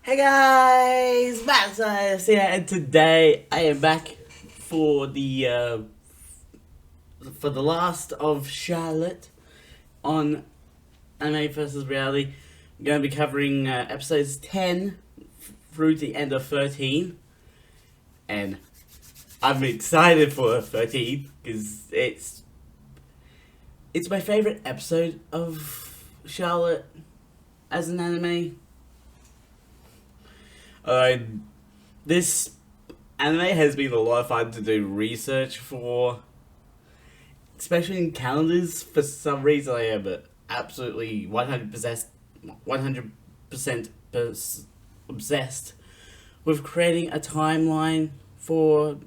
Hey guys, Matt here, and today I am back for the last of Charlotte on Anime versus Reality. I'm going to be covering episodes 10 through to the end of 13, and I'm excited for 13 because it's my favorite episode of Charlotte as an anime. This anime has been a lot of fun to do research for, especially in calendars. For some reason, I am absolutely 100% obsessed with creating a timeline for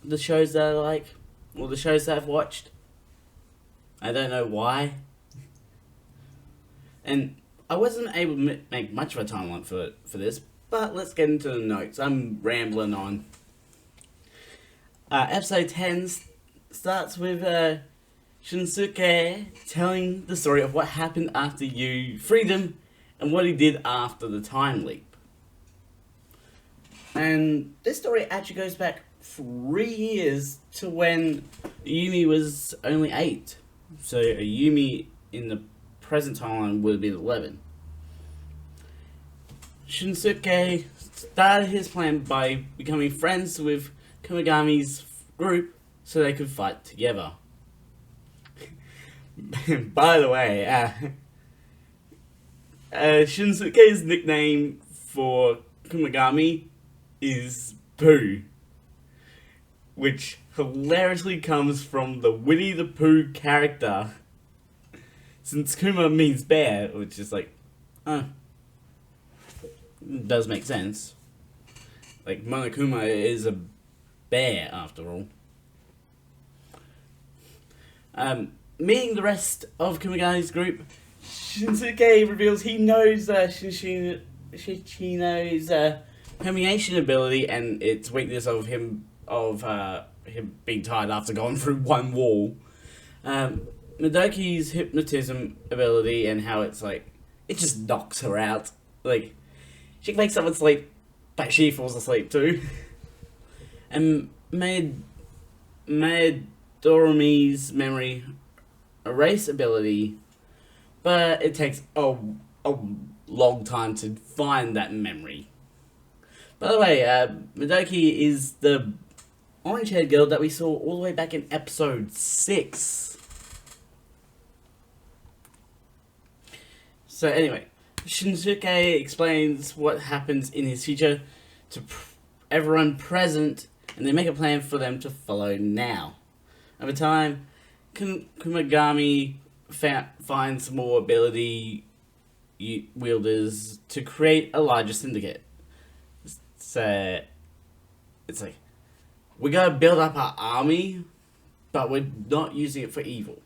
the shows that I like, or the shows that I've watched. I don't know why. And I wasn't able to make much of a timeline for this, but let's get into the notes. I'm rambling on. Episode 10 starts with Shinsuke telling the story of what happened after freedom and what he did after the time leap. And this story actually goes back 3 years to when Yumi was only 8. So Yumi in the present timeline would have been 11. Shinsuke started his plan by becoming friends with Kumagami's group so they could fight together. By the way, Shinsuke's nickname for Kumagami is Pooh, which hilariously comes from the Winnie the Pooh character, since Kuma means bear, which is like, does make sense. Like, Monokuma is a bear, after all. Meeting the rest of Kumagami's group, Shinsuke reveals he knows Shichino's permeation ability and its weakness of him being tired after going through one wall. Midoki's hypnotism ability and how it's like, it just knocks her out. Like, she can make someone sleep, but she falls asleep too. And Dorami's memory erase ability, but it takes a long time to find that memory. By the way, Midoki is the orange-haired girl that we saw all the way back in episode 6. So anyway, Shinsuke explains what happens in his future to everyone present, and they make a plan for them to follow now. Over time, Kumagami finds more ability wielders to create a larger syndicate. So it's like, we gotta build up our army, but we're not using it for evil.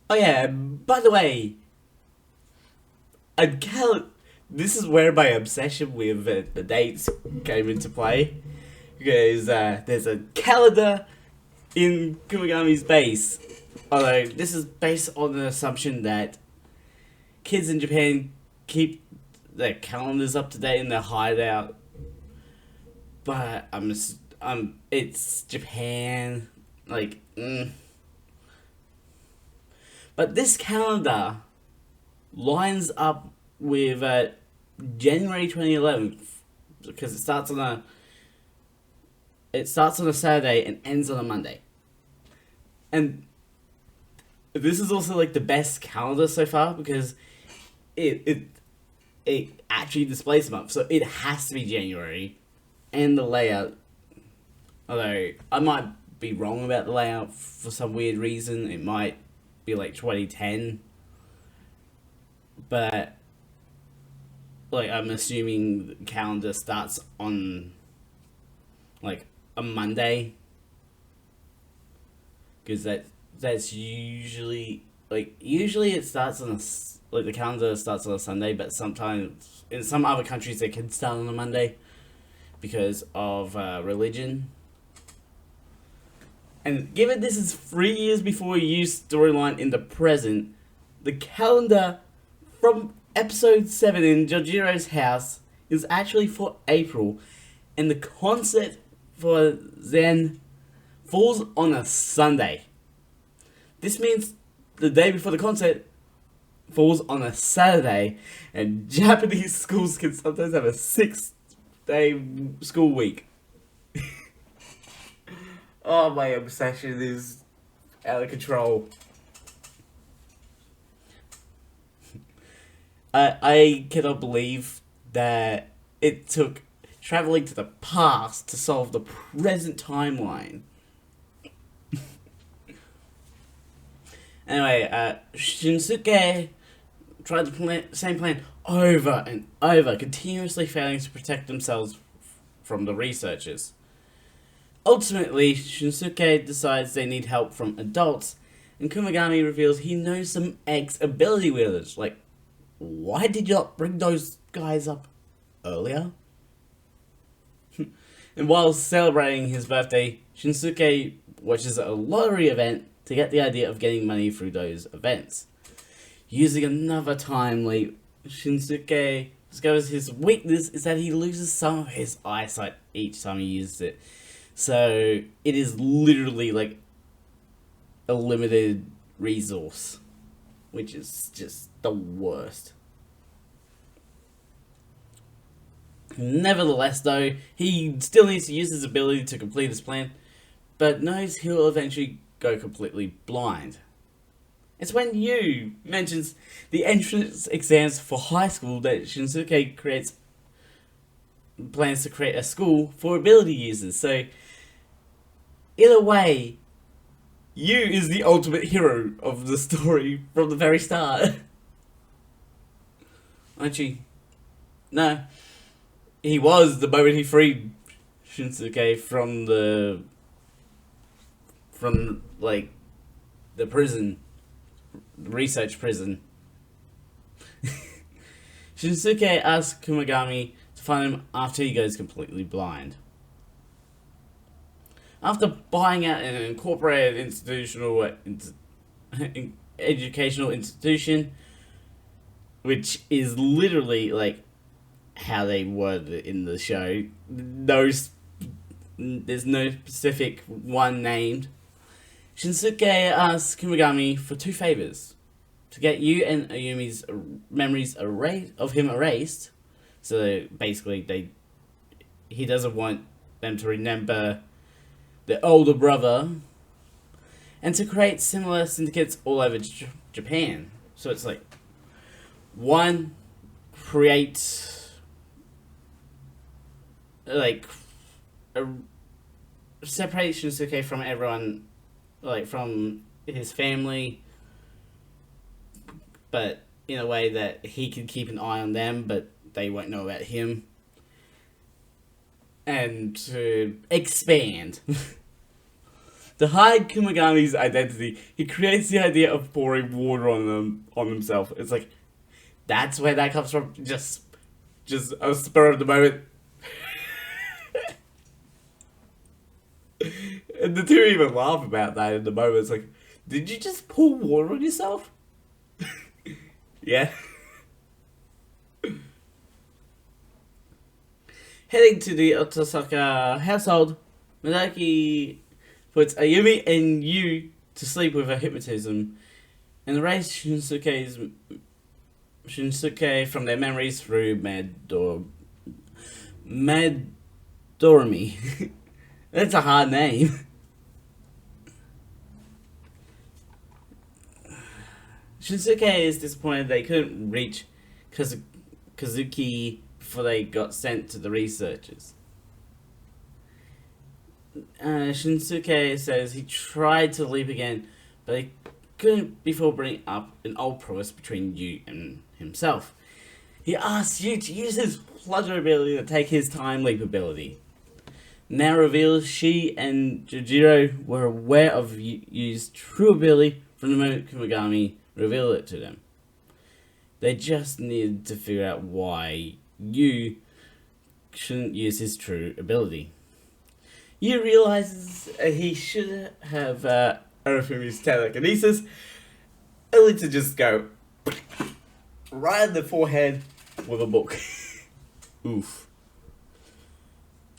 Oh yeah, by the way, this is where my obsession with the dates came into play. Because there's a calendar in Kumagami's base. Although this is based on the assumption that kids in Japan keep their calendars up to date in their hideout. But it's Japan. Like, But this calendar lines up with January 2011 because it starts on a Saturday and ends on a Monday. And this is also like the best calendar so far because it actually displays the month, so it has to be January. And the layout, although I might be wrong about the layout for some weird reason, it might be like 2010, but like I'm assuming the calendar starts on like a Monday, because that's usually it starts on the calendar starts on a Sunday, but sometimes in some other countries it can start on a Monday because of religion. And given this is 3 years before we use storyline in the present, the calendar from Episode 7 in Jojiro's house is actually for April, and the concert for Zen falls on a Sunday. This means the day before the concert falls on a Saturday, and Japanese schools can sometimes have a 6-day school week. Oh, my obsession is out of control. I cannot believe that it took traveling to the past to solve the present timeline. Anyway, Shinsuke tried the same plan over and over, continuously failing to protect themselves from the researchers. Ultimately, Shinsuke decides they need help from adults, and Kumagami reveals he knows some ex-ability wielders. Like, why did you not bring those guys up earlier? And while celebrating his birthday, Shinsuke watches a lottery event to get the idea of getting money through those events. Using another time leap, Shinsuke discovers his weakness is that he loses some of his eyesight each time he uses it. So it is literally like a limited resource, which is just the worst. Nevertheless, though, he still needs to use his ability to complete his plan, but knows he'll eventually go completely blind. It's when Yu mentions the entrance exams for high school that Shinsuke plans to create a school for ability users. So, either way, Yu is the ultimate hero of the story from the very start. Aren't you? No. He was the moment he freed Shinsuke from the prison, the research prison. Shinsuke asks Kumagami to find him after he goes completely blind. After buying out an incorporated educational institution, which is literally like how they word it in the show, there's no specific one named. Shinsuke asks Kumagami for 2 favors: to get Yu and Ayumi's memories of him erased, so basically he doesn't want them to remember the older brother, and to create similar syndicates all over Japan. So it's like, one, create like a separate Shinsuke from everyone, like from his family, but in a way that he can keep an eye on them, but they won't know about him. And to expand. To hide Kumagami's identity, he creates the idea of pouring water on himself. It's like, that's where that comes from. Just a spur of the moment. And the two even laugh about that in the moment. It's like, did you just pour water on yourself? Yeah. Heading to the Otosaka household, Madaki puts Ayumi and Yu to sleep with her hypnotism and erase Shinsuke from their memories through Madormi. That's a hard name. Shinsuke is disappointed they couldn't reach Kazuki before they got sent to the researchers. Shinsuke says he tried to leap again, but he couldn't before bringing up an old promise between Yu and himself. He asks Yu to use his flutter ability to take his time leap ability. Now reveals she and Jojiro were aware of Yu's true ability from the moment Kumagami revealed it to them. They just needed to figure out why Yu shouldn't use his true ability. Yu realizes he should have Orofumi's telekinesis, only to just go right in the forehead with a book. Oof.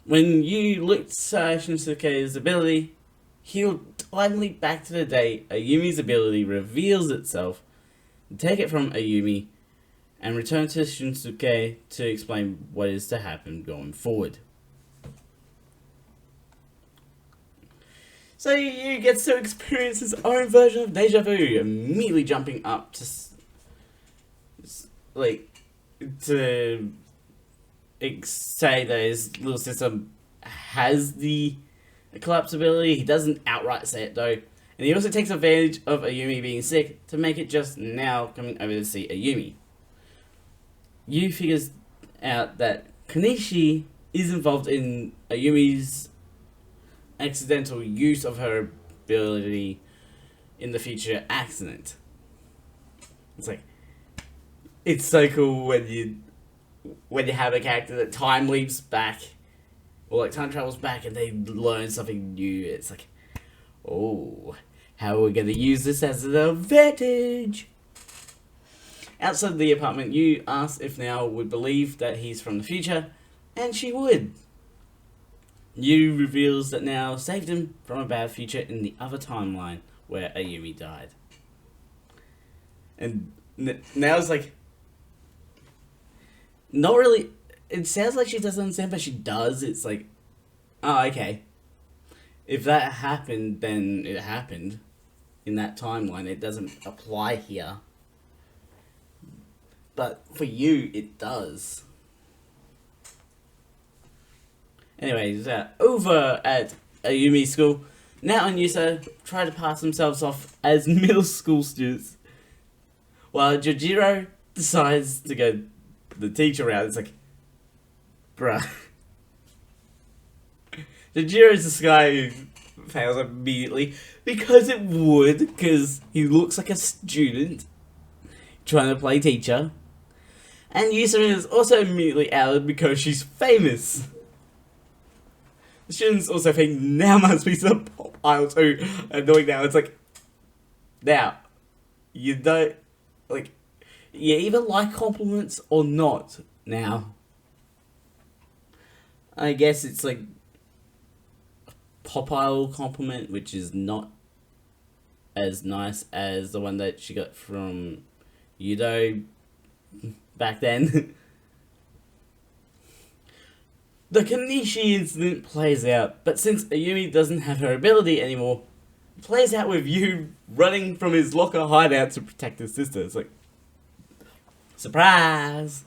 When you look at Shinsuke's ability, he'll timely back to the day Ayumi's ability reveals itself, take it from Ayumi, and return to Shinsuke to explain what is to happen going forward. So you get to experience his own version of deja vu, immediately jumping up to say that his little sister has the collapse ability. He doesn't outright say it though, and he also takes advantage of Ayumi being sick to make it just now coming over to see Ayumi. Yu figures out that Konishi is involved in Ayumi's accidental use of her ability in the future accident. It's so cool when you have a character that time leaps back, or like time travels back, and they learn something new. It's like, oh, how are we going to use this as an advantage? Outside the apartment, Yu asks if Nao would believe that he's from the future, and she would. Yu reveals that Nao saved him from a bad future in the other timeline where Ayumi died. And Nao's like, not really. It sounds like she doesn't understand, but she does. It's like, oh, okay. If that happened, then it happened in that timeline. It doesn't apply here. But for you, it does. Anyways, over at Ayumi's school, Nao and Yusa try to pass themselves off as middle school students, while Jojiro decides to go the teacher route. It's like, bruh. Jojiro's this guy who fails immediately because it would, because he looks like a student trying to play teacher. And Yusa is also immediately outed because she's famous. The students also think now must be some pop idol too. Annoying now. It's like, now, you don't, like, you either like compliments or not now. I guess it's like a pop idol compliment, which is not as nice as the one that she got from Yudo back then. The Konishi incident plays out, but since Ayumi doesn't have her ability anymore, it plays out with Yu running from his locker hideout to protect his sister. It's like, surprise!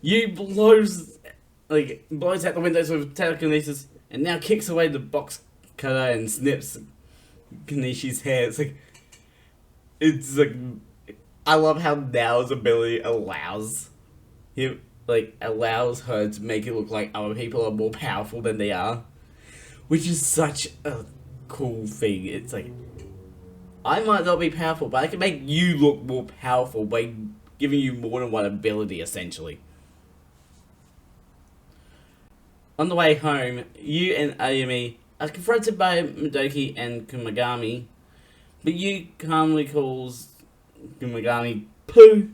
Yu blows out the windows with telekinesis, and now kicks away the box cutter and snips Konishi's hair. It's like, I love how Nao's ability allows her to make it look like other people are more powerful than they are, which is such a cool thing. It's like, I might not be powerful, but I can make you look more powerful by giving you more than one ability, essentially. On the way home, Yu and Ayumi are confronted by Madoki and Kumagami, but Yu calmly calls Kumagami Pooh,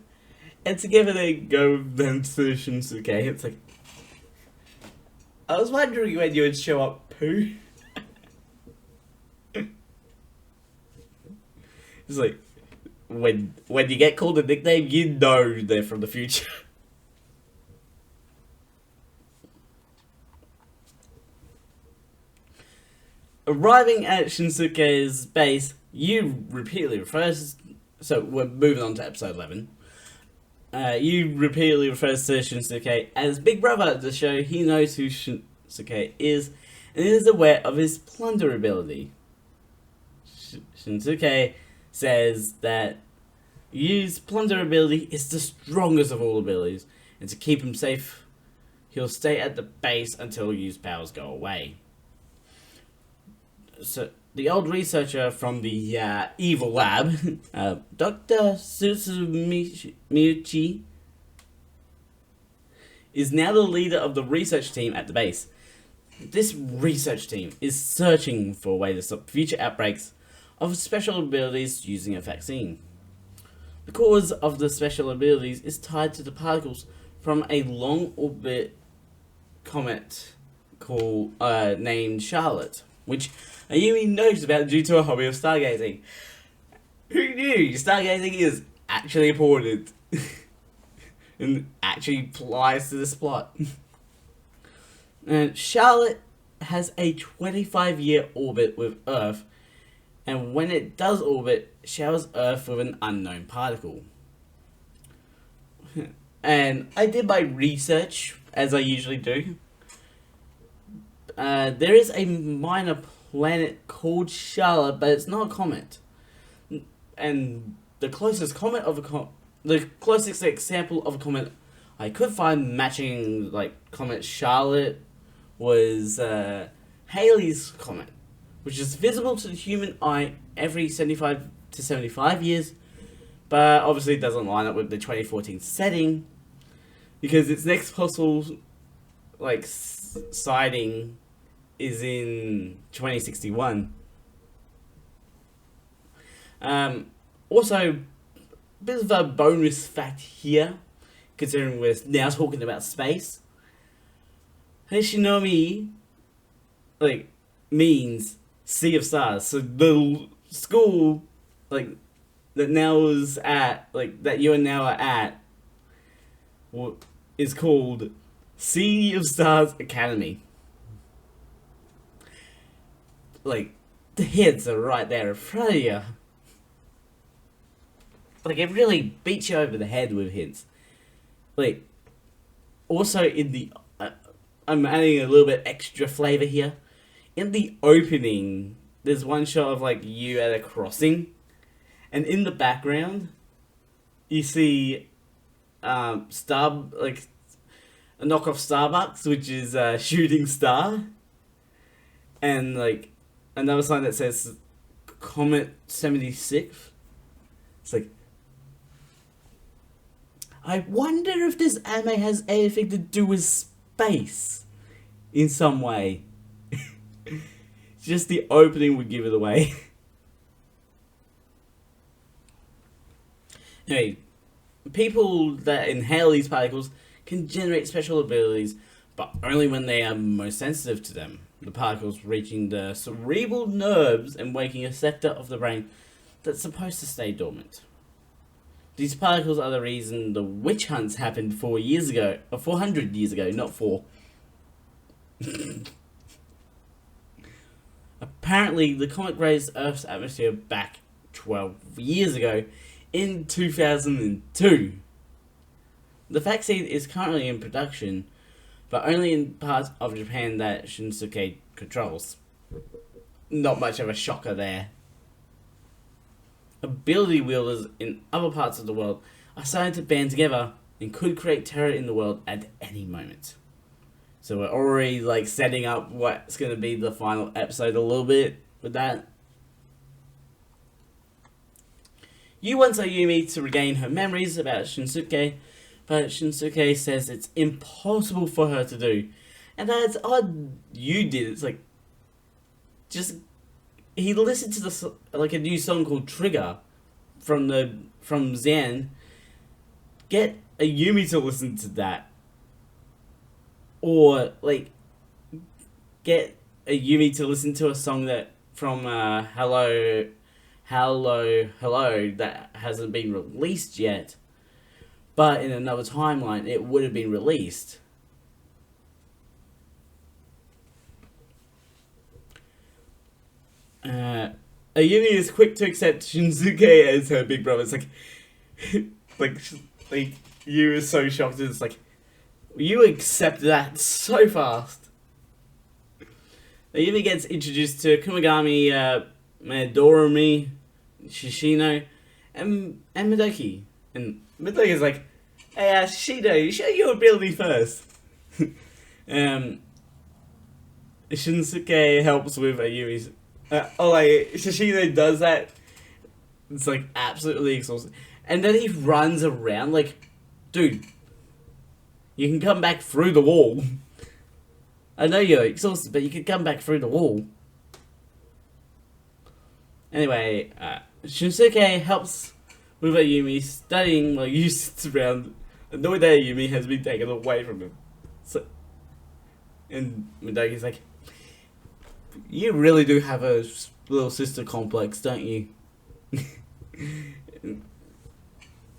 and together they go with them to Shinsuke. It's like, I was wondering when you would show up, Pooh. It's like, when you get called a nickname, you know they're from the future. Arriving at Shinsuke's base, Yu repeatedly refers. So we're moving on to episode 11. Yu repeatedly refers to Shinsuke as Big Brother to show he knows who Shinsuke is and is aware of his plunder ability. Shinsuke says that Yu's plunder ability is the strongest of all abilities, and to keep him safe, he'll stay at the base until Yu's powers go away. So the old researcher from the evil lab, Dr. Susumichi, is now the leader of the research team at the base. This research team is searching for a way to stop future outbreaks of special abilities using a vaccine. The cause of the special abilities is tied to the particles from a long orbit comet called named Charlotte, which Ayumi knows about due to a hobby of stargazing. Who knew stargazing is actually important and actually applies to this plot? And Charlotte has a 25-year orbit with Earth, and when it does orbit, showers Earth with an unknown particle. And I did my research, as I usually do. There is a minor planet called Charlotte, but it's not a comet. And the closest the closest example of a comet I could find matching like comet Charlotte was Halley's comet, which is visible to the human eye every 75 to 75 years, but obviously it doesn't line up with the 2014 setting because its next possible like sighting is in 2061. Also, a bit of a bonus fact here, considering we're now talking about space. Hashinomi, like, means Sea of Stars. So the school, like, that Nell's at, like, that you and Nell are at, is called Sea of Stars Academy. Like, the hits are right there in front of you. Like, it really beats you over the head with hints. Like, also in the... I'm adding a little bit extra flavor here. In the opening, there's one shot of, like, you at a crossing. And in the background, you see... a knockoff Starbucks, which is Shooting Star. And, like, another sign that says Comet 76. It's like... I wonder if this anime has anything to do with space in some way. Just the opening would give it away. Anyway, people that inhale these particles can generate special abilities, but only when they are most sensitive to them. The particles reaching the cerebral nerves and waking a sector of the brain that's supposed to stay dormant. These particles are the reason the witch hunts happened 4 years ago, or 400 years ago, not 4. Apparently, the comet grazed Earth's atmosphere back 12 years ago, in 2002. The vaccine is currently in production, but only in parts of Japan that Shinsuke controls. Not much of a shocker there. Ability wielders in other parts of the world are starting to band together and could create terror in the world at any moment. So we're already like setting up what's going to be the final episode a little bit with that. Yu wants Ayumi to regain her memories about Shinsuke, but Shinsuke says it's impossible for her to do. And that's odd Yu did. It's like, just... He listened to like a new song called Trigger from Zen. Get Ayumi to listen to that, or like get Ayumi to listen to a song that from Hello that hasn't been released yet, but in another timeline it would have been released. Ayumi is quick to accept Shinsuke as her big brother. It's like, like Yu is so shocked. It's like, you accept that so fast. Ayumi gets introduced to Kumagami, Midorumi, Shishino, and Midoki. And Midoki is like, hey, Shishino, show your ability first. Shinsuke helps with Ayumi's... like, Shishino does that. It's, like, absolutely exhausting. And then he runs around, like, dude, you can come back through the wall. I know you're exhausted, but you can come back through the wall. Anyway, Shinsuke helps with Ayumi studying while Yu sits around, annoyed that Ayumi has been taken away from him. So, and Midoki's like, you really do have a little sister complex, don't you?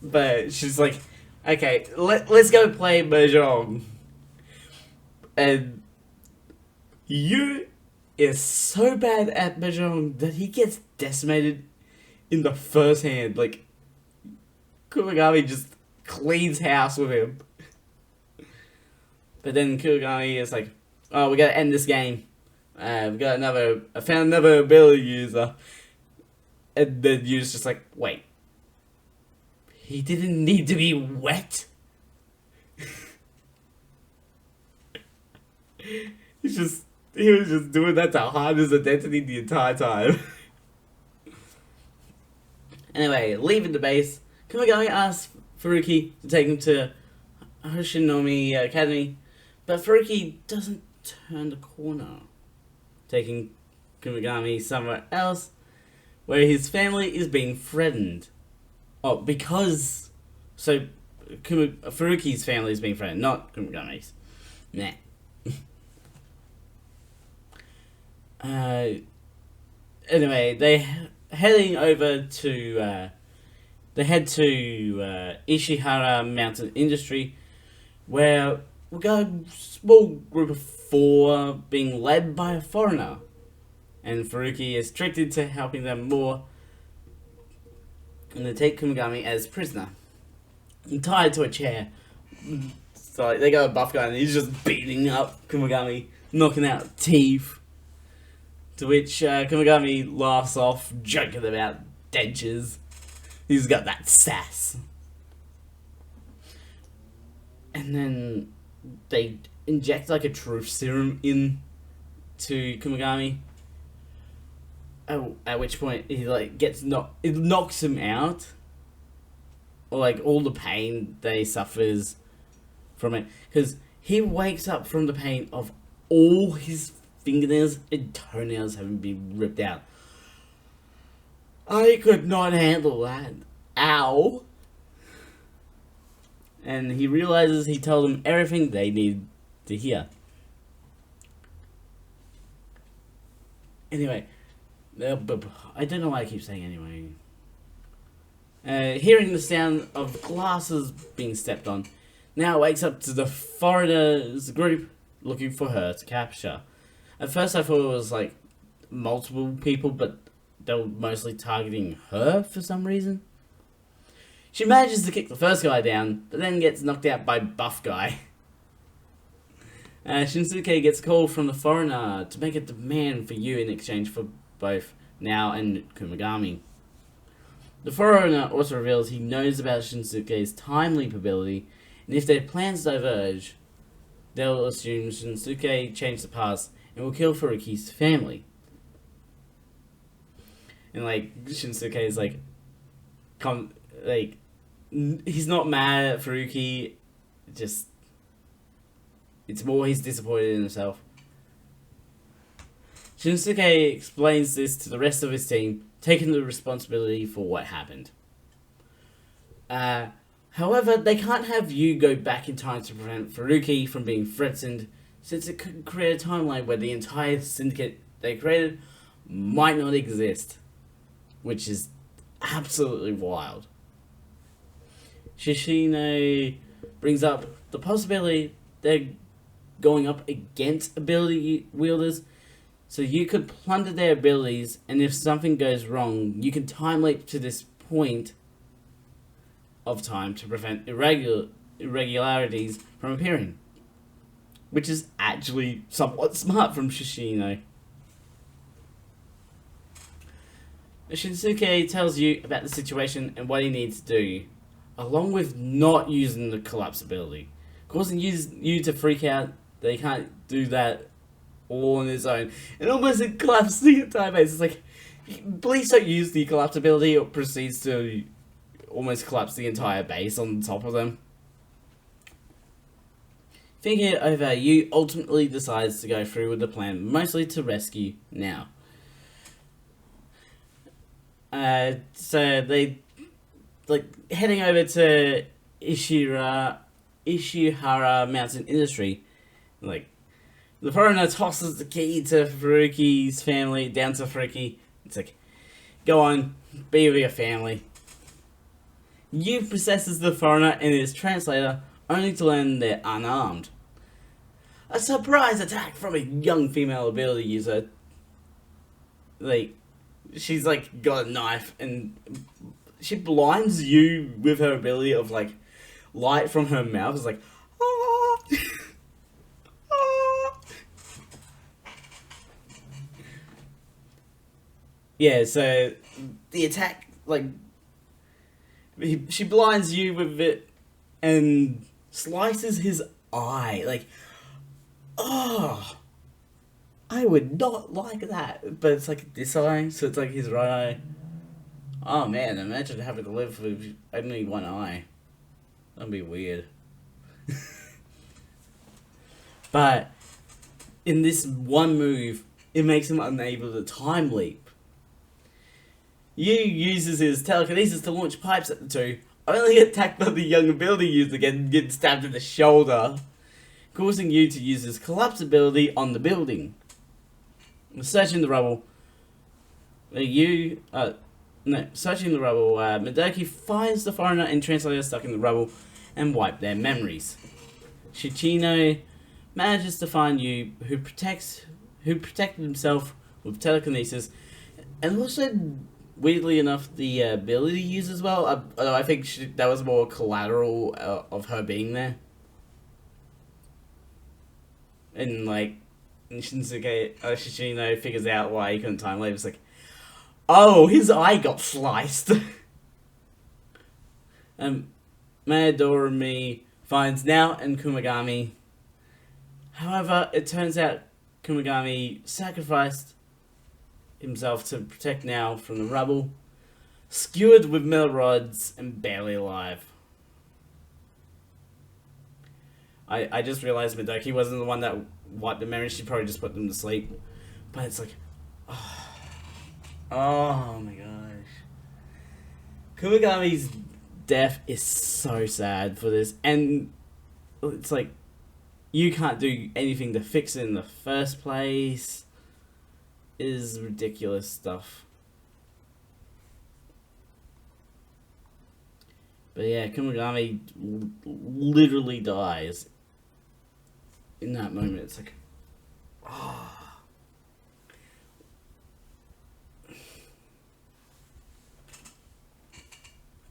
But she's like, okay, let's go play Mahjong. And Yu is so bad at Mahjong that he gets decimated in the first hand. Like, Kurogami just cleans house with him. But then Kurogami is like, oh, we gotta end this game. I found another ability user. And then Yu's just like, wait. He didn't need to be wet? He was just doing that to hide his identity the entire time. Anyway, leaving the base, Kurogami asks Furuki to take him to Hoshinomi Academy, but Furuki doesn't turn the corner, taking Kurogami somewhere else where his family is being threatened. Oh, because... So, Furuki's family is being threatened, not Kurogami's. Nah. Anyway, they head to Ishihara Mountain Industry, where we got a small group of 4 being led by a foreigner, and Furuki is tricked into helping them more, and they take Kurogami as prisoner and tied to a chair. So they got a buff guy and he's just beating up Kurogami, knocking out teeth. To which Kurogami laughs off, joking about dentures. He's got that sass. And then they inject like a truth serum in to Kurogami. At which point he like it knocks him out. Or like all the pain that he suffers from it. Because he wakes up from the pain of all his fingernails and toenails having been ripped out. I could not handle that. Ow. And he realizes he told them everything they need to hear. Anyway, I don't know why I keep saying anyway. Hearing the sound of glasses being stepped on, now wakes up to the foreigner's group looking for her to capture. At first I thought it was like multiple people, but they were mostly targeting her for some reason. She manages to kick the first guy down, but then gets knocked out by buff guy. Shinsuke gets a call from the foreigner to make a demand for Yu in exchange for both Now and Kurogami. The foreigner also reveals he knows about Shinsuke's time leap ability, and if their plans diverge, they'll assume Shinsuke changed the past and will kill Furuki's family. And like Shinsuke is like, he's not mad at Furuki, just it's more he's disappointed in himself. Shinsuke explains this to the rest of his team, taking the responsibility for what happened. However, they can't have Yu go back in time to prevent Furuki from being threatened, since it could create a timeline where the entire syndicate they created might not exist, which is absolutely wild. Shishino brings up the possibility they're going up against ability wielders, so you could plunder their abilities, and if something goes wrong, you can time leap to this point of time to prevent irregularities from appearing. Which is actually somewhat smart from Shishino. Shinsuke tells you about the situation and what he needs to do, along with not using the collapse ability, causing you to freak out that he can't do that all on his own, and almost collapses the entire base. It's like, please don't use the collapse ability, or proceeds to almost collapse the entire base on top of them. Thinking it over, Yu ultimately decides to go through with the plan, mostly to rescue Now. So they like heading over to Ishihara Mountain Industry. Like, the foreigner tosses the key to Furuki's family down to Furuki. It's like, go on, be with your family. Yu possesses the foreigner and his translator, only to learn they're unarmed. A surprise attack from a young female ability user. Like, she's like got a knife and she blinds you with her ability of like light from her mouth. It's like, ah, ah. Yeah, so the attack, like, she blinds you with it and slices his eye. Like, oh, I would not like that. But it's like this eye, so it's like his right eye. Oh man, imagine having to live with only one eye. That'd be weird. But in this one move, it makes him unable to time leap. Yu uses his telekinesis to launch pipes at the two, only get attacked by the young ability user again, getting stabbed in the shoulder, causing Yu to use his collapse ability on the building. Searching the rubble, Madoki finds the foreigner and translator stuck in the rubble and wipe their memories. Shichino manages to find Yu, who protected himself with telekinesis, and also, weirdly enough, the ability used as well. I think that was more collateral of her being there. And like, Shinsuke Shichino figures out why he couldn't time leap. It's like, oh, his eye got sliced. Mayadorumi finds Nao and Kumagami. However, it turns out Kumagami sacrificed himself to protect Nao from the rubble, skewered with metal rods and barely alive. I just realized Madoki wasn't the one that wiped the memories. She probably just put them to sleep. But it's like, oh my gosh. Kumagami's death is so sad for this. And it's like, you can't do anything to fix it in the first place. It is ridiculous stuff. But yeah, Kumagami literally dies in that moment. It's like, oh.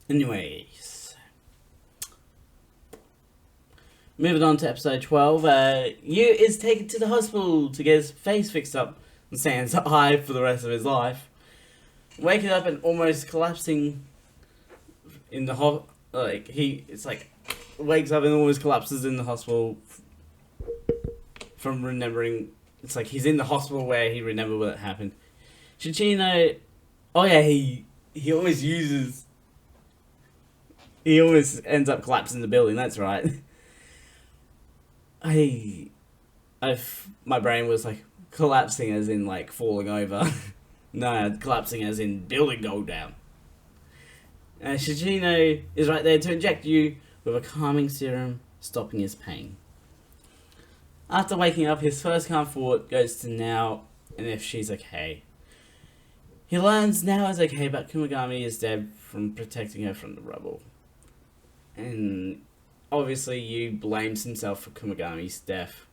Anyways, moving on to episode 12. Yu is taken to the hospital to get his face fixed up and Sans eye for the rest of his life. Waking up and almost collapsing in the wakes up and almost collapses in the hospital from remembering. It's like he's in the hospital where he remembered what happened. Shichino, oh yeah, he always ends up collapsing the building. That's right. My brain was like collapsing as in like falling over. No, collapsing as in building go down. Shichino is right there to inject Yu with a calming serum, stopping his pain. After waking up, his first calm thought goes to Nao and if she's okay. He learns Nao is okay, but Kumagami is dead from protecting her from the rubble. And obviously Yu blames himself for Kumagami's death.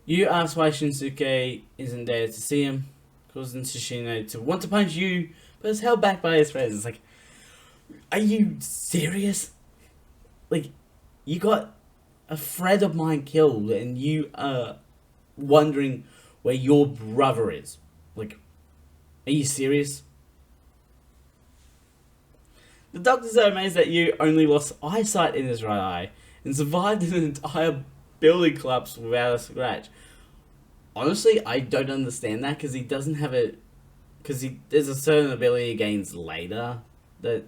Yu asks why Shinsuke isn't there to see him, causing Shichino to want to punch Yu, but is held back by his friends. It's like, are you serious? Like, you got a friend of mine killed and you are wondering where your brother is. Like, are you serious? The doctors are amazed that Yu only lost eyesight in his right eye and survived an entire building collapse without a scratch. Honestly, I don't understand that because he doesn't have it. Because there's a certain ability he gains later that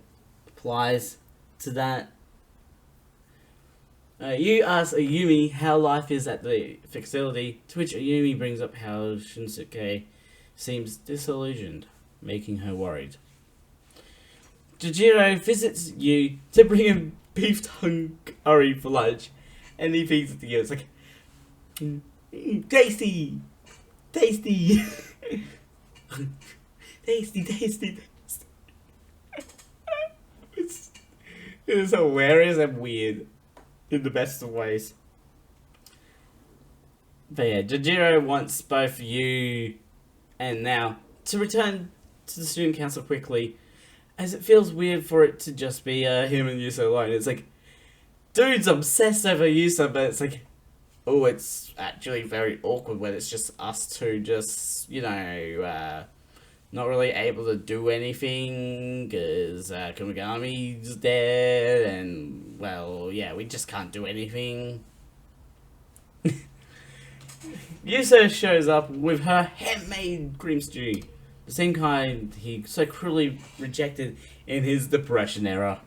applies to that. Yu asks Ayumi how life is at the facility, to which Ayumi brings up how Shinsuke seems disillusioned, making her worried. Jojiro visits you to bring him beef tongue curry for lunch, and he feeds it to you. It's like, tasty, tasty, tasty, tasty. It is hilarious and weird in the best of ways. But yeah, Jojiro wants both you and now to return to the student council quickly, as it feels weird for it to just be him and Yusa alone. It's like, dude's obsessed over Yusa, but it's like, oh, it's actually very awkward when it's just us two, just, you know, not really able to do anything because Kumigami's dead, and, well, yeah, we just can't do anything. Yusa shows up with her handmade cream stew, the same kind he so cruelly rejected in his depression era.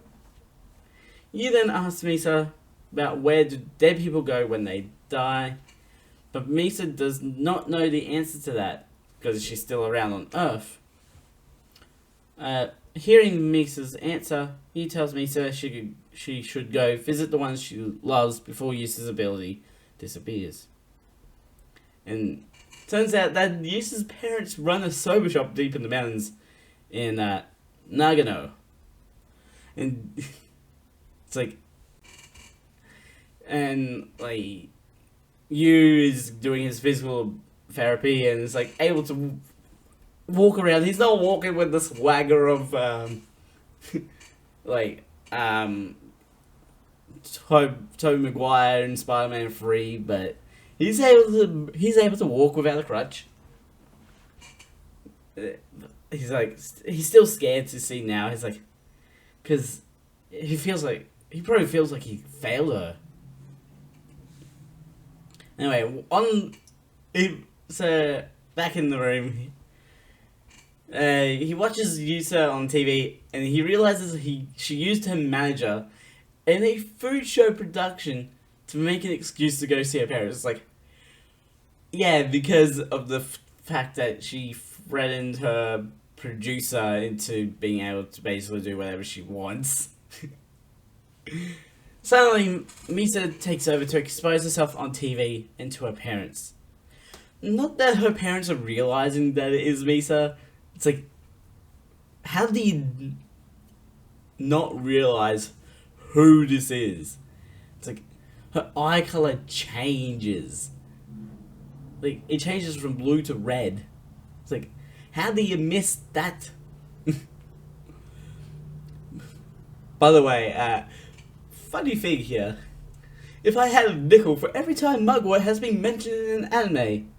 You then ask Misa about where do dead people go when they die, but Misa does not know the answer to that because she's still around on Earth. Hearing Misa's answer, he tells Misa she should go visit the ones she loves before Yusa's ability disappears. And turns out that Yusa's parents run a soba shop deep in the mountains in Nagano. And it's like, and like, Yu is doing his physical therapy and is like able to walk around. He's not walking with the swagger of Tobey Maguire and Spider-Man 3, but he's able to walk without a crutch. He's like, he's still scared to see now. He's like, because he probably feels like he failed her. Anyway, so back in the room, he watches Yusa on TV and he realizes she used her manager in a food show production to make an excuse to go see her parents. It's like, yeah, because of the fact that she threatened her producer into being able to basically do whatever she wants. Suddenly, Misa takes over to expose herself on TV and to her parents. Not that her parents are realizing that it is Misa. It's like, how do you not realize who this is? It's like, her eye color changes. Like, it changes from blue to red. It's like, how do you miss that? By the way, funny thing here. If I had a nickel for every time Mugwort has been mentioned in an anime,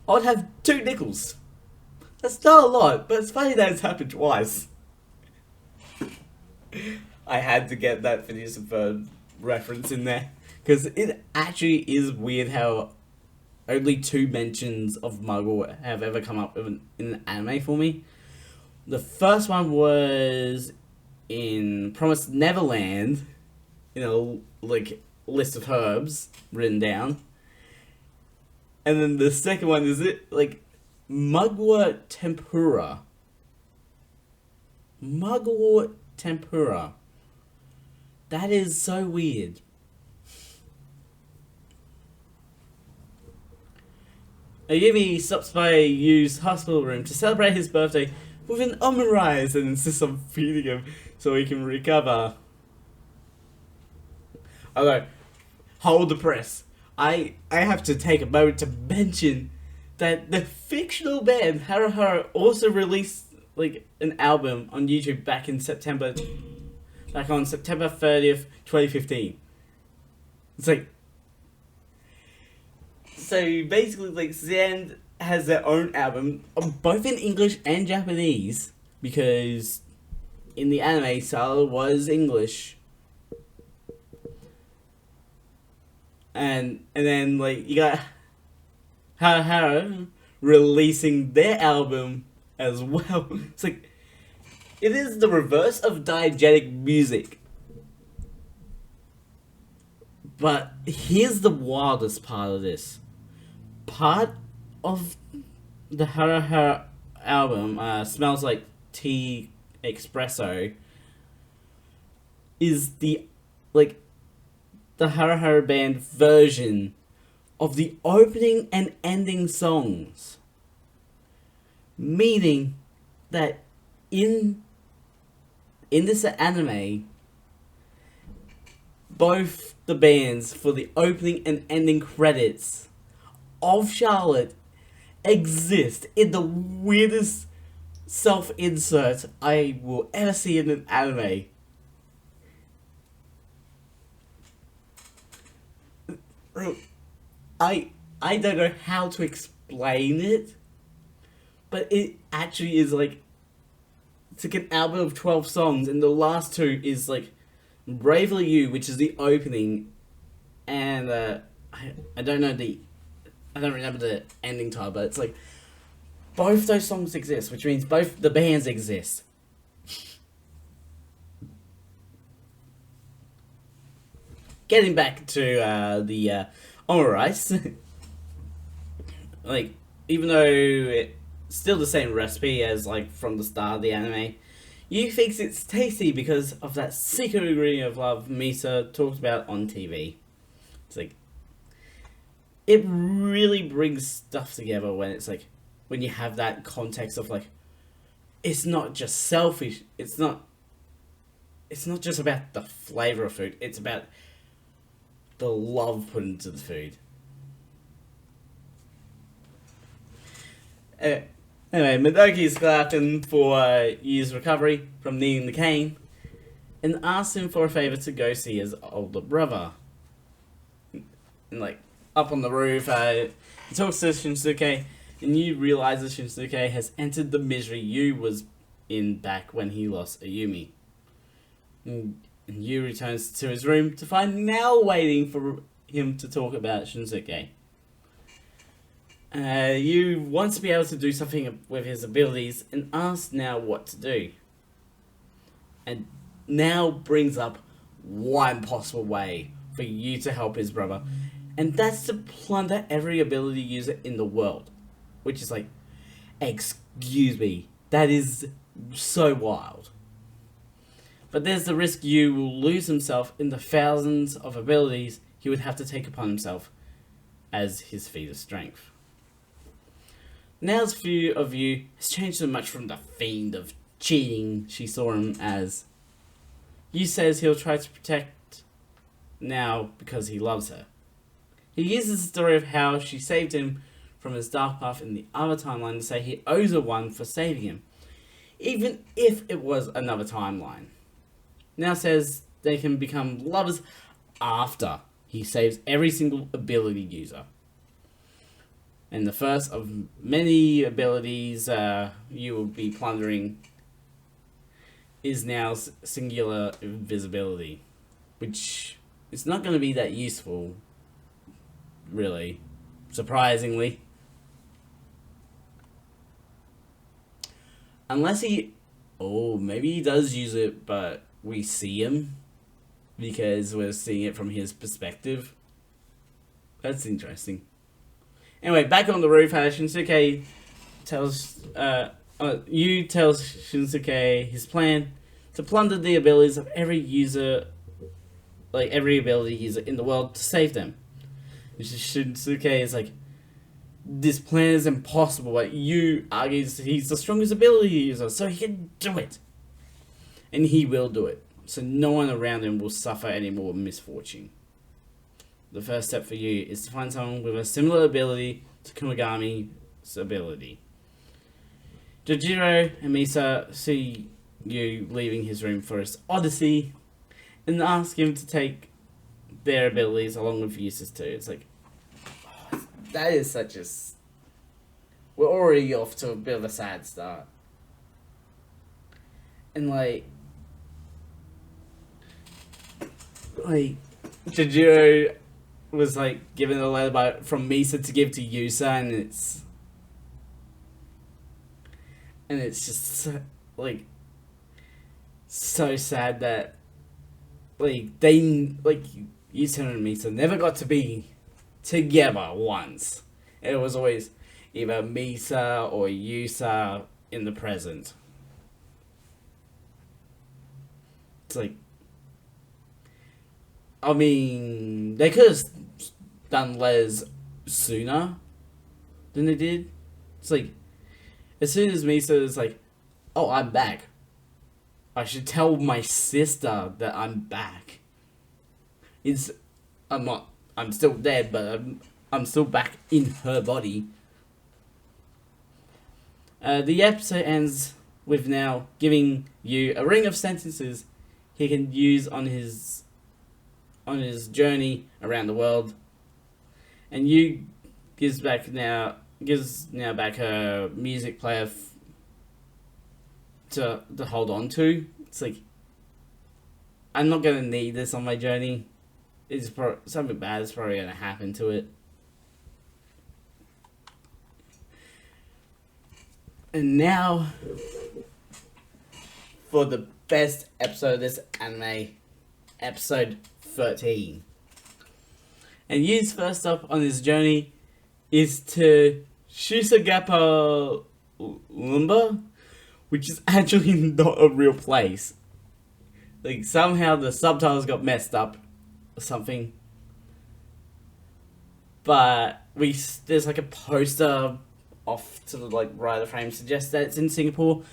I'd have 2 nickels. That's not a lot, but it's funny that it's happened twice. I had to get that Phineas and Ferb reference in there, because it actually is weird how only 2 mentions of Mugwort have ever come up in an anime for me. The first one was in Promised Neverland, in a list of herbs written down, and then the second one is Mugwort tempura. Mugwort tempura. That is so weird. Ayumi stops by Yu's hospital room to celebrate his birthday with an omurice and insists on feeding him so he can recover. Although, hold the press. I have to take a moment to mention that the fictional band Haruharu also released an album on YouTube back on September 30th, 2015. It's like, so basically Zand has their own album, both in English and Japanese, because in the anime style was English. And then you got Haruharu releasing their album as well. It's like, it is the reverse of diegetic music. But here's the wildest part of this. Part of the Haruharu album, Smells Like Tea Espresso, is the Hara Hara Band version of the opening and ending songs. Meaning that in this anime, both the bands for the opening and ending credits of Charlotte exist in the weirdest self-insert I will ever see in an anime. I don't know how to explain it, but it actually is it's like an album of 12 songs, and the last two is Bravely You, which is the opening, and I don't remember the ending title, but it's both those songs exist, which means both the bands exist. Getting back to the Omurice, even though it's still the same recipe as from the start of the anime, you think it's tasty because of that secret ingredient of love Misa talked about on TV. It's it really brings stuff together when it's when you have that context of it's not just selfish, it's not just about the flavor of food, it's about the love put into the food. Anyway, Madoki's clapping for Yu's recovery from needing the cane and asks him for a favor to go see his older brother. And up on the roof, he talks to Shinsuke, and Yu realizes Shinsuke has entered the misery Yu was in back when he lost Ayumi. And Yu returns to his room to find Nao waiting for him to talk about Shinsuke. Yu wants to be able to do something with his abilities and asks Nao what to do. And Nao brings up one possible way for Yu to help his brother, and that's to plunder every ability user in the world. Which is excuse me, that is so wild. But there's the risk Yu will lose himself in the thousands of abilities he would have to take upon himself as his feat of strength. Nao's view of Yu has changed so much from the fiend of cheating she saw him as. Yu says he'll try to protect Nao because he loves her. He uses the story of how she saved him from his dark path in the other timeline to say he owes her one for saving him, even if it was another timeline. Nao says they can become lovers after he saves every single ability user. And the first of many abilities you will be plundering is Nao's singular invisibility, which is not going to be that useful, really, surprisingly. Unless maybe he does use it, but we see him because we're seeing it from his perspective. That's interesting. Anyway, back on the roof, Shinsuke tells Yu tells Shinsuke his plan to plunder the abilities of every user, every ability user in the world, to save them. Shinsuke is this plan is impossible. Yu argues he's the strongest ability user, so he can do it. And he will do it, so no one around him will suffer any more misfortune. The first step for Yu is to find someone with a similar ability to Kumagami's ability. Jojiro and Misa see Yu leaving his room for his odyssey and ask him to take their abilities along with Yusa's too. It's that is such a... We're already off to a bit of a sad start. And Jojiro was given a letter from Misa to give to Yusa, and it's just so sad that they Yusa and Misa never got to be together once. It was always either Misa or Yusa in the present. It's I mean, they could have done letters sooner than they did. It's like, as soon as Misa is like, oh, I'm back, I should tell my sister that I'm back. I'm still dead, but I'm still back in her body. The episode ends with now giving you a ring of sentences he can use on his journey around the world, and you gives now back her music player to hold on to. It's like, I'm not gonna need this on my journey. Something bad is probably gonna happen to it. And now for the best episode of this anime, episode 13. And Yu's first stop on his journey is to Shisagapa Lumba, which is actually not a real place. Like, somehow the subtitles got messed up or something. But there's like a poster off to the right of the frame suggests that it's in Singapore.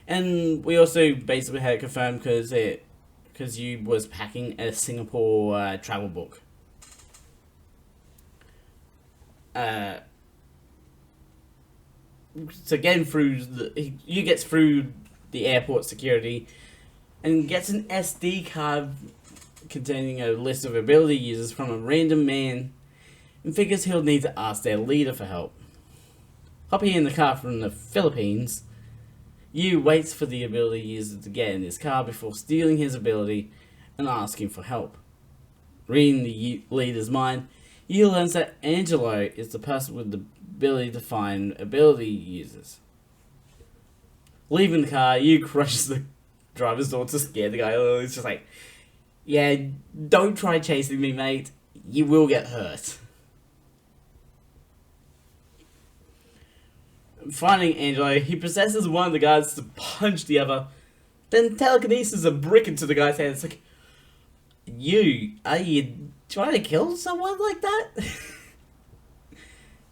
And we also basically had it confirmed because you was packing a Singapore travel book. So getting through you gets through the airport security and gets an SD card containing a list of ability users from a random man, and figures he'll need to ask their leader for help. Hopping in the car from the Philippines, Yu waits for the ability user to get in his car before stealing his ability and asking for help. Reading the leader's mind, Yu learns that Angelo is the person with the ability to find ability users. Leaving the car, Yu crushes the driver's door to scare the guy. It's just like, yeah, don't try chasing me, mate. You will get hurt. Finding Angelo, he possesses one of the guards to punch the other, then telekinesis a brick into the guy's head. It's like, are you trying to kill someone like that?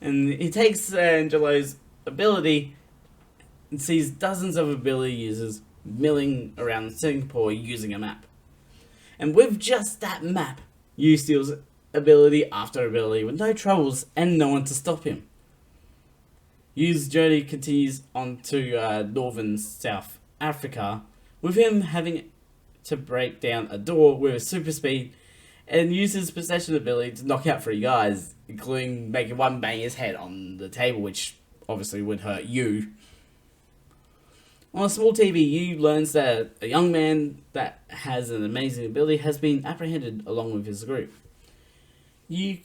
And he takes Angelo's ability and sees dozens of ability users milling around Singapore using a map. And with just that map, Yu steals ability after ability with no troubles and no one to stop him. Yu's journey continues on to northern South Africa, with him having to break down a door with super speed and use his possession ability to knock out 3 guys, including making one bang his head on the table, which obviously would hurt Yu. On a small TV, Yu learns that a young man that has an amazing ability has been apprehended along with his group. Yu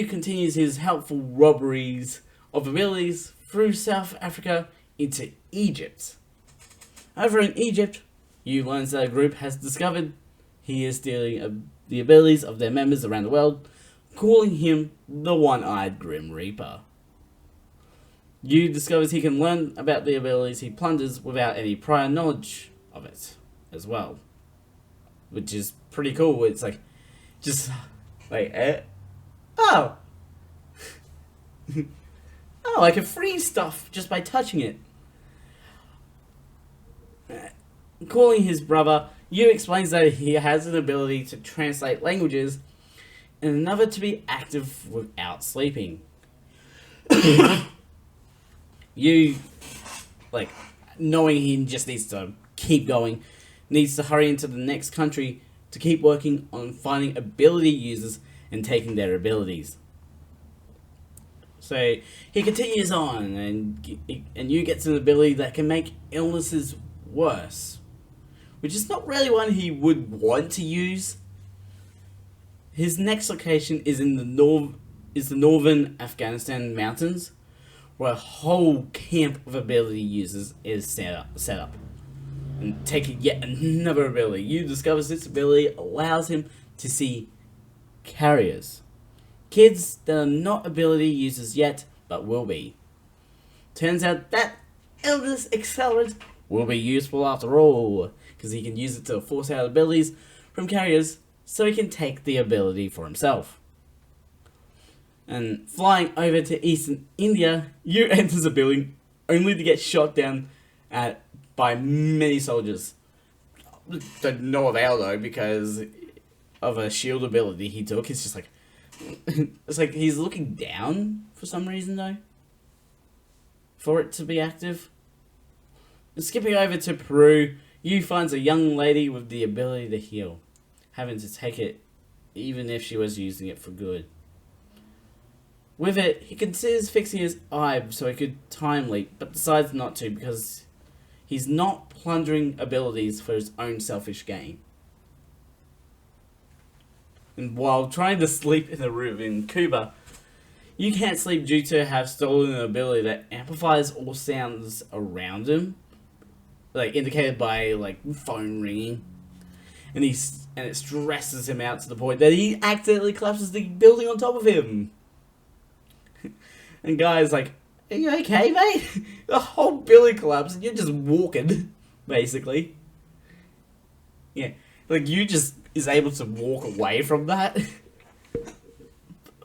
continues his helpful robberies of abilities through South Africa into Egypt. Over in Egypt, Yu learns that a group has discovered he is stealing the abilities of their members around the world, calling him the One-Eyed Grim Reaper. Yu discovers he can learn about the abilities he plunders without any prior knowledge of it as well, which is pretty cool. It's like, just like, oh, I can freeze stuff just by touching it. Calling his brother, Yu explains that he has an ability to translate languages and another to be active without sleeping. Yu, like, knowing he just needs to keep going, needs to hurry into the next country to keep working on finding ability users and taking their abilities. So he continues on, and Yu gets an ability that can make illnesses worse, which is not really one he would want to use. His next location is in the northern Afghanistan mountains, where a whole camp of ability users is set up. And taking yet another ability, Yu discovers this ability allows him to see carriers. Kids that are not ability users yet, but will be. Turns out that illness accelerant will be useful after all, because he can use it to force out abilities from carriers so he can take the ability for himself. And flying over to eastern India, Yu enters a building only to get shot down by many soldiers. To no avail though, because of a shield ability he took. It's just like it's like he's looking down for some reason though, for it to be active. And skipping over to Peru, Yu finds a young lady with the ability to heal, having to take it even if she was using it for good. With it, he considers fixing his eye so he could time leap, but decides not to because he's not plundering abilities for his own selfish gain. And while trying to sleep in a room in Cuba, you can't sleep due to have stolen an ability that amplifies all sounds around him, like indicated by like phone ringing, and it stresses him out to the point that he accidentally collapses the building on top of him. And Guy's like, "Are you okay, mate? The whole building collapsed and you're just walking, basically." Yeah, like you just is able to walk away from that.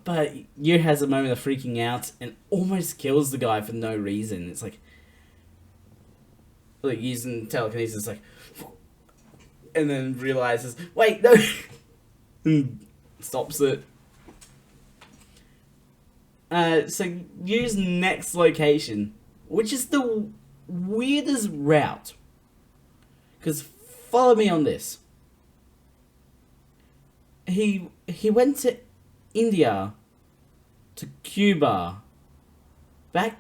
But Yu has a moment of freaking out and almost kills the guy for no reason. It's like using telekinesis, like, and then realizes, wait, no, and stops it. So Yu's next location, which is the weirdest route, because follow me on this. He went to India, to Cuba, back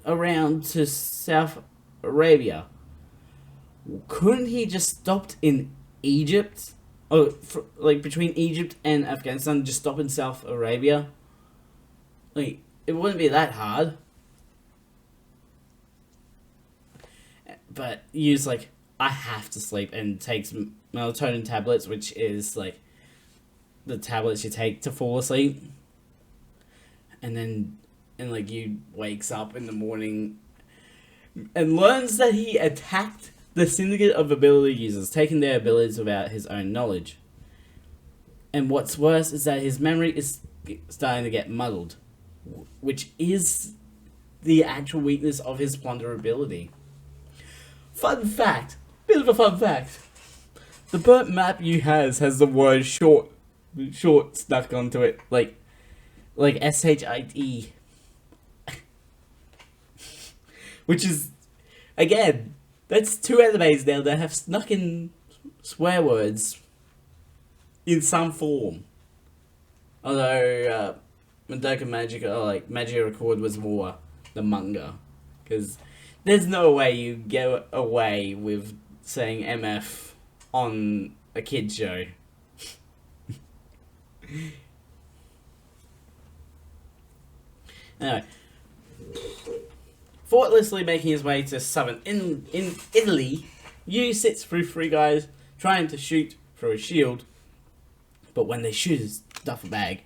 around to South Arabia. Couldn't he just stopped in Egypt? Oh, like between Egypt and Afghanistan, just stop in South Arabia? Like, it wouldn't be that hard. But Yu's like, I have to sleep, and takes melatonin tablets, which is like the tablets you take to fall asleep. And like Yu wakes up in the morning and learns that he attacked the syndicate of ability users, taking their abilities without his own knowledge. And what's worse is that his memory is starting to get muddled, which is the actual weakness of his plunder ability. Fun fact, bit of a fun fact. The burnt map Yu has the word short stuck onto it, like SHIT. Which is, again, that's two animes now that have snuck in swear words in some form. Although, Madoka Magica, like Magic Record, was more the manga, because there's no way you get away with saying MF on a kid's show. Anyway, thoughtlessly making his way to southern in Italy, Yu sits through three guys trying to shoot through a shield, but when they shoot his duffel bag,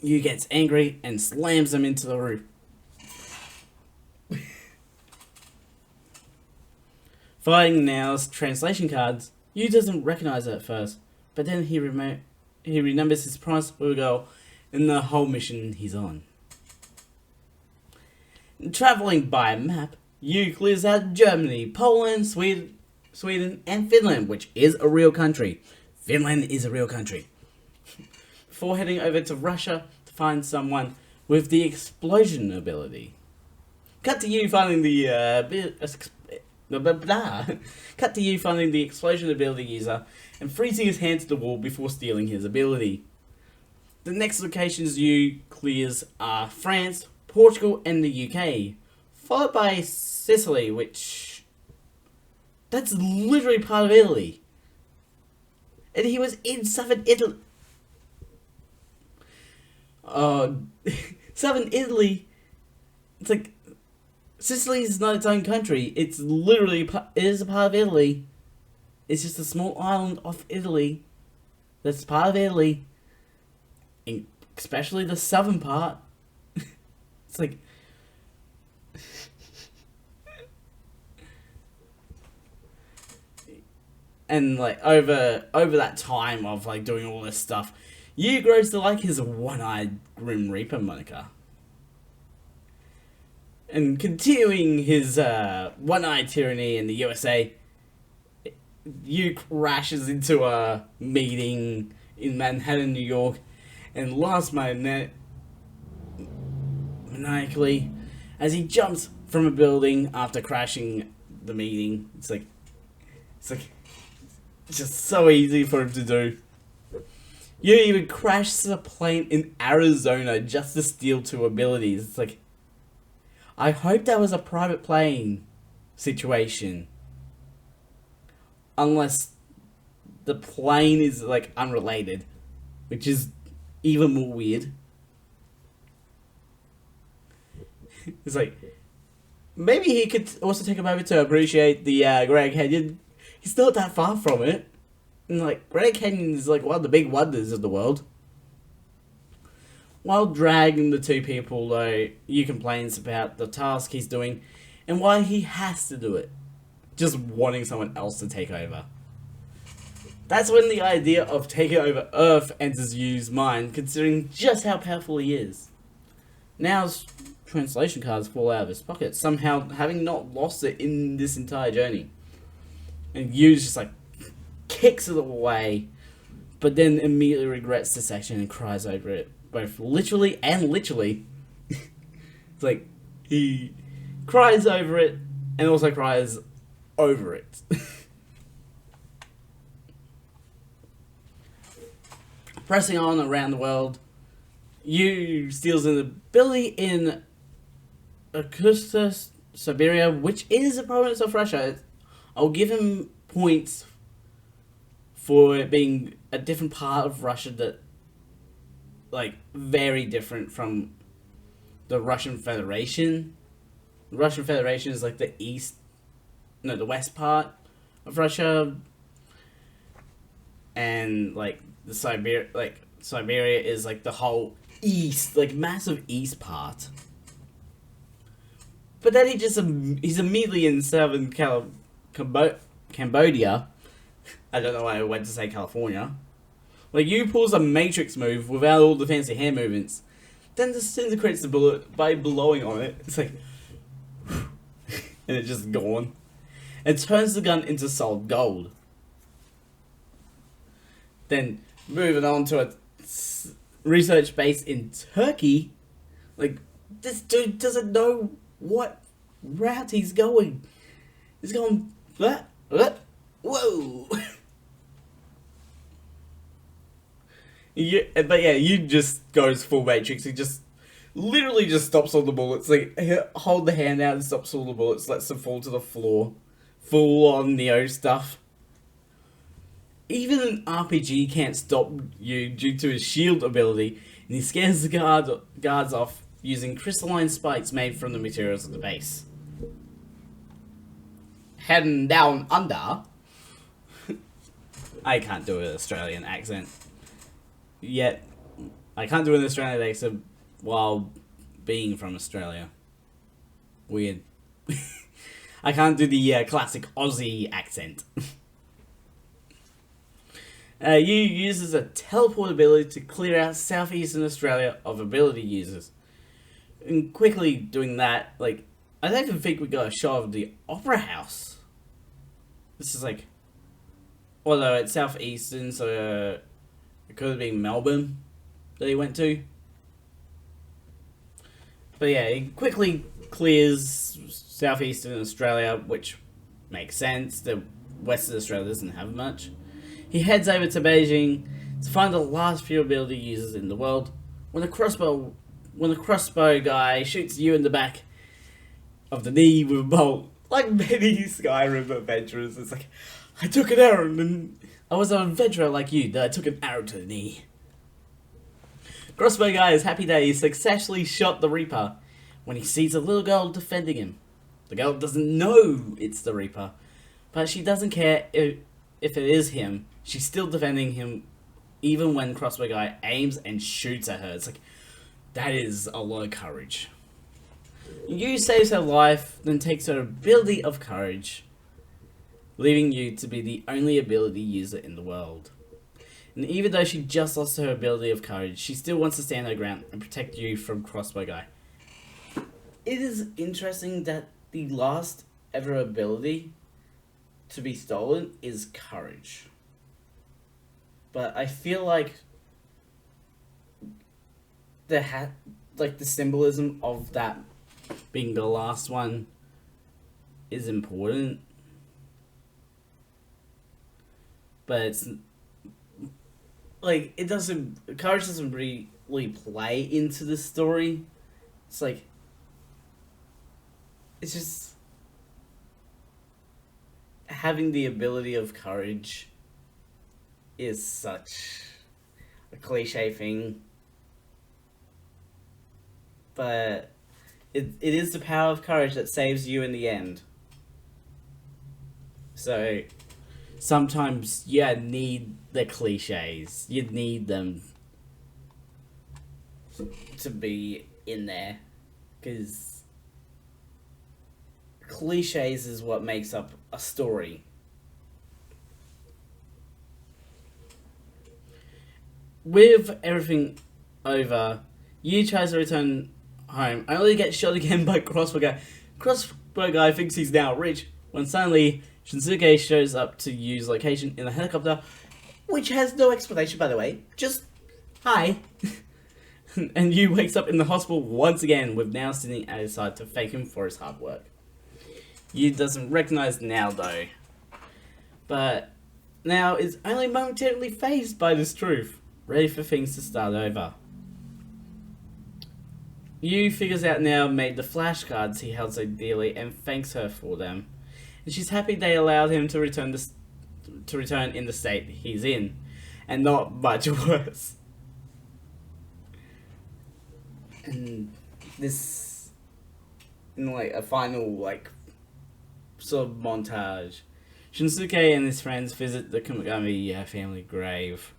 Yu gets angry and slams them into the roof. Finding Now's translation cards, Yu doesn't recognize it at first, but then he remembers his promise with a girl in the whole mission he's on. Traveling by map, Yu clears out Germany, Poland, Sweden, and Finland, which is a real country. Finland is a real country. Before heading over to Russia to find someone with the explosion ability. Cut to you finding the explosion ability user and freezing his hand to the wall before stealing his ability. The next locations Yu clears are France, Portugal, and the UK, followed by Sicily, which that's literally part of Italy. And he was in southern Italy. Southern Italy. It's like Sicily is not its own country. It's literally it is a part of Italy. It's just a small island off Italy that's part of Italy, and especially the southern part. It's like And like over that time of like doing all this stuff, Yu grows to like his one-eyed Grim Reaper moniker. And continuing his one-eyed tyranny in the USA, Yu crashes into a meeting in Manhattan, New York, and laughs maniacally as he jumps from a building after crashing the meeting. It's just so easy for him to do. You even crashes a plane in Arizona just to steal 2 abilities. It's like, I hope that was a private plane situation. Unless the plane is like unrelated, which is even more weird. It's like, maybe he could also take a moment to appreciate the Grand Canyon. He's not that far from it. And like, Grand Canyon is like one of the big wonders of the world. While dragging the 2 people, though, Yu complains about the task he's doing and why he has to do it. Just wanting someone else to take over. That's when the idea of taking over Earth enters Yu's mind, considering just how powerful he is. Now's translation cards fall out of his pocket, somehow having not lost it in this entire journey. And Yu's just like, kicks it away, but then immediately regrets this action and cries over it, both literally and literally. It's like, he cries over it, and also cries over it. Pressing on around the world, Yu steals an ability in Irkutsk, Siberia, which is a province of Russia. I'll give him points for it being a different part of Russia that, like, very different from the Russian Federation. The Russian Federation is like the west part of Russia, and like Siberia is like the whole east, like massive east part. But then he's immediately in southern Cambodia. I don't know why I went to say California. Like, Yu pulls a Matrix move without all the fancy hand movements, then disintegrates the bullet by blowing on it. It's like, and it's just gone. And turns the gun into solid gold. Then, moving on to a research base in Turkey. Like, this dude doesn't know what route he's going. He's going, whoa. But yeah, Yu just goes full Matrix. He just literally just stops all the bullets. Like, hold the hand out and stops all the bullets, lets them fall to the floor. Full on Neo stuff. Even an RPG can't stop Yu due to his shield ability, and he scares the guards off using crystalline spikes made from the materials of the base. Heading down under. I can't do an Australian accent. Yet, I can't do an Australian accent while being from Australia. Weird. I can't do the classic Aussie accent. Yu uses a teleport ability to clear out southeastern Australia of ability users. And quickly doing that, like, I don't even think we got a shot of the Opera House. This is like, although it's southeastern, so it could have been Melbourne that he went to. But yeah, he quickly clears southeastern Australia, which makes sense. The western Australia doesn't have much. He heads over to Beijing to find the last few ability users in the world. When the crossbow guy shoots you in the back of the knee with a bolt, like many Skyrim adventurers, it's like, I took an arrow and I was an adventurer like you, that I took an arrow to the knee. Crossbow guy is happy that he successfully shot the Reaper when he sees a little girl defending him. The girl doesn't know it's the Reaper, but she doesn't care if it is him. She's still defending him even when Crossbow guy aims and shoots at her. It's like, that is a lot of courage. Yu saves her life, then takes her ability of courage leaving you to be the only ability user in the world. And even though she just lost her ability of courage, she still wants to stand her ground and protect you from Crossbow Guy. It is interesting that the last ever ability to be stolen is courage. But I feel like the symbolism of that being the last one is important. But it's like courage doesn't really play into the story. It's like it's just having the ability of courage is such a cliche thing, but it is the power of courage that saves you in the end. So sometimes you need the cliches. You need them to be in there, because cliches is what makes up a story. With everything over, Yu tries to return home, only to get shot again by Crossbow Guy. Crossbow Guy thinks he's now rich, when suddenly Shinsuke shows up to Yu's location in a helicopter, which has no explanation, by the way. Just, hi. And Yu wakes up in the hospital once again, with Now sitting at his side to thank him for his hard work. Yu doesn't recognize Now, though. But Now is only momentarily fazed by this truth, ready for things to start over. Yu figures out Now made the flashcards he held so dearly and thanks her for them. And she's happy they allowed him to return in the state he's in, and not much worse. And this, in a final sort of montage, Shinsuke and his friends visit the Kumagami family grave.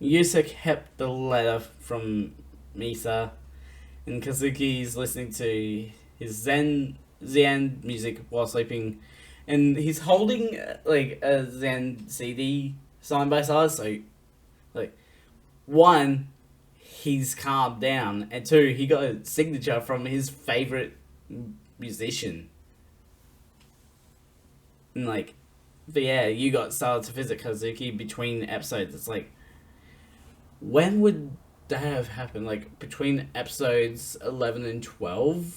Yusa kept the letter from Misa, and Kazuki's listening to his Zen music while sleeping, and he's holding a Zen CD side by side. So, one, he's calmed down, and two, he got a signature from his favorite musician. And but yeah, you got started to visit Kazuki between episodes. It's when would that have happened? Between episodes 11 and 12,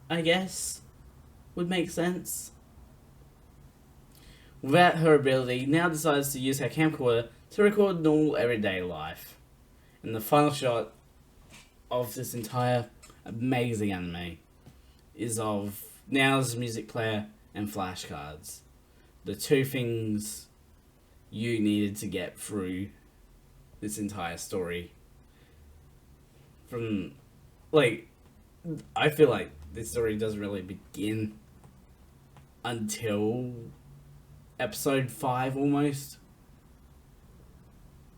I guess, would make sense. Without her ability, Now decides to use her camcorder to record normal everyday life. And the final shot of this entire amazing anime is of Now's music player and flashcards. The two things you needed to get through this entire story. I feel like this story doesn't really begin until episode 5 almost.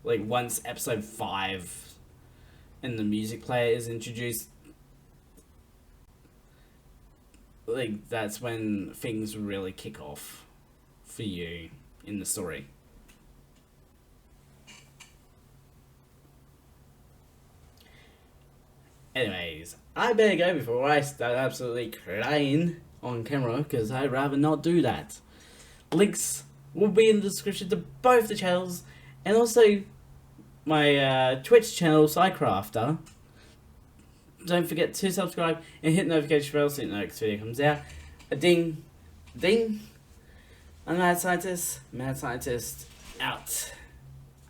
Once episode 5 and the music player is introduced, that's when things really kick off for you in the story. Anyways, I better go before I start absolutely crying on camera, because I'd rather not do that. Links will be in the description to both the channels, and also my Twitch channel, Psycrafter. Don't forget to subscribe and hit the notification bell so you know next video comes out. A ding, ding. I'm Mad Scientist. Mad Scientist out.